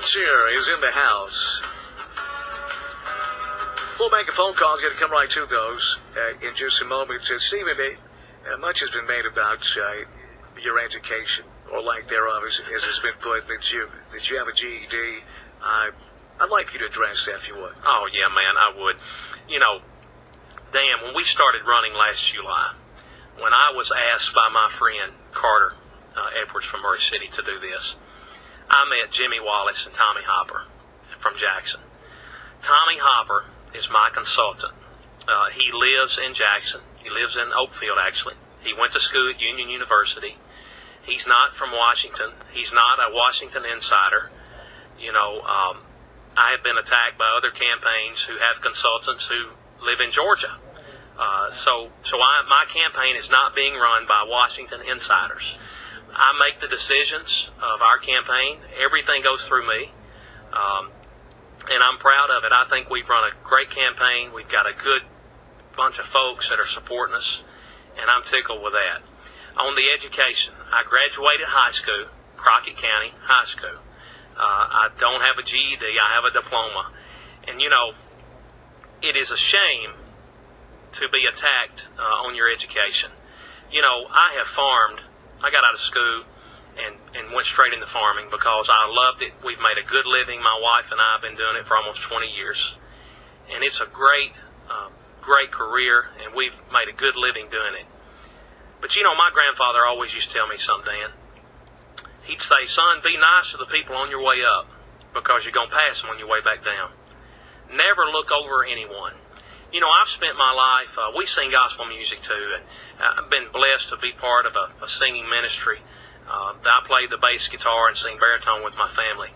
Fincher is in the house. Full bank of phone calls. Going to come right to those in just a moment. Stephen, much has been made about your education, or lack thereof, as has been put, that you have a GED. I'd like for you to address that, if you would. Oh, yeah, man, I would. You know, Dan, when we started running last July, when I was asked by my friend Carter Edwards from Murray City to do this, I met Jimmy Wallace and Tommy Hopper from Jackson. Tommy Hopper is my consultant. He lives in Jackson. He lives in Oakfield, actually. He went to school at Union University. He's not from Washington. He's not a Washington insider. You know, I have been attacked by other campaigns who have consultants who live in Georgia. So my campaign is not being run by Washington insiders. I make the decisions of our campaign. Everything goes through me, and I'm proud of it. I think we've run a great campaign. We've got a good bunch of folks that are supporting us, and I'm tickled with that. On the education, I graduated high school, Crockett County High School. I don't have a GED. I have a diploma. And, you know, it is a shame to be attacked on your education. You know, I have farmed. I got out of school and went straight into farming because I loved it. We've made a good living. My wife and I have been doing it for almost 20 years. And it's a great career, and we've made a good living doing it. But, you know, my grandfather always used to tell me something, Dan. He'd say, son, be nice to the people on your way up because you're going to pass them on your way back down. Never look over anyone. You know, I've spent my life, we sing gospel music too, and I've been blessed to be part of a singing ministry. I play the bass guitar and sing baritone with my family.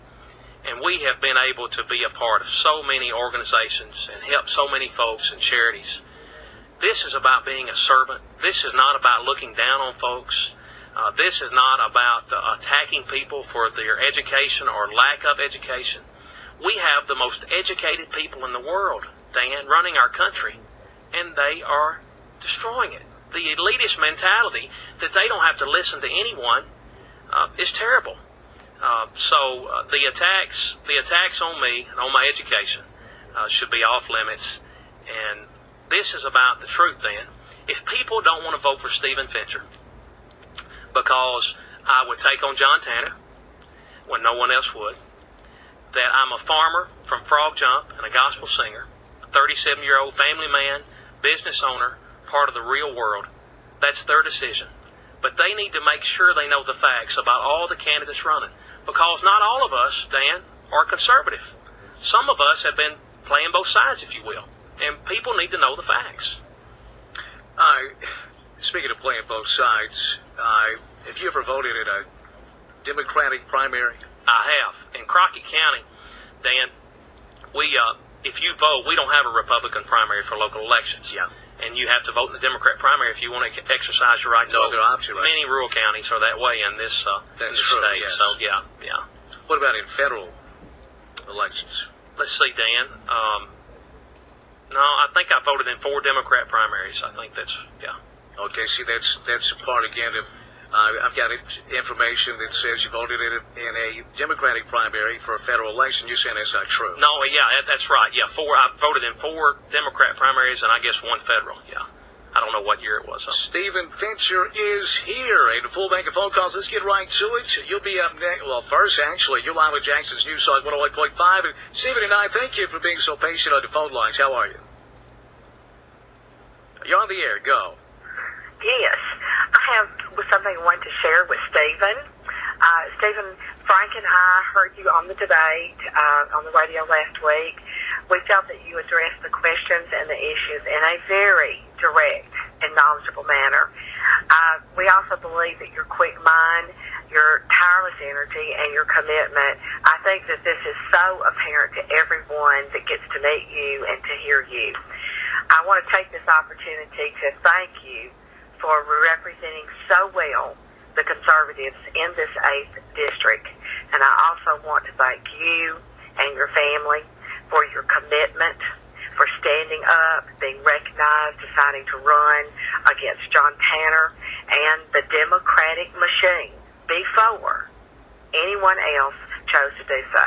And we have been able to be a part of so many organizations and help so many folks and charities. This is about being a servant. This is not about looking down on folks. This is not about attacking people for their education or lack of education. We have the most educated people in the world, Dan, running our country, and they are destroying it. The elitist mentality that they don't have to listen to anyone is terrible. So the attacks on me and on my education should be off limits. And this is about the truth, Dan. If people don't want to vote for Stephen Fincher because I would take on John Tanner when no one else would, that I'm a farmer from Frog Jump and a gospel singer, a 37-year-old family man, business owner, part of the real world, that's their decision. But they need to make sure they know the facts about all the candidates running, because not all of us, Dan, are conservative. Some of us have been playing both sides, if you will, and people need to know the facts. Speaking of playing both sides, have you ever voted in a Democratic primary? I have. In Crockett County, Dan, if you vote, we don't have a Republican primary for local elections. Yeah. And you have to vote in the Democrat primary if you want to exercise your right to vote. No other option, right? Many rural counties are that way in this true, state. yes. So, yeah. What about in federal elections? Let's see, Dan. No, I think I voted in 4 Democrat primaries. I think that's, yeah. Okay, see, that's a part, again, of I've got information that says you voted in a Democratic primary for a federal election. You're saying that's not true? No, yeah, that's right. Yeah, I voted in 4 Democrat primaries and I guess 1 federal. Yeah, I don't know what year it was. Stephen Fincher is here. A full bank of phone calls. Let's get right to it. You'll be up next. Well, first, actually, you're live with Jackson's News Talk 108.5. And Stephen and I, thank you for being so patient on the phone lines. How are you? You're on the air. Go. Yes, I have something I want to share with Stephen. Stephen, Frank and I heard you on the debate on the radio last week. We felt that you addressed the questions and the issues in a very direct and knowledgeable manner. We also believe that your quick mind, your tireless energy, and your commitment, I think that this is so apparent to everyone that gets to meet you and to hear you. I want to take this opportunity to thank you for representing so well the conservatives in this 8th district. And I also want to thank you and your family for your commitment, for standing up, being recognized, deciding to run against John Tanner and the Democratic machine before anyone else chose to do so.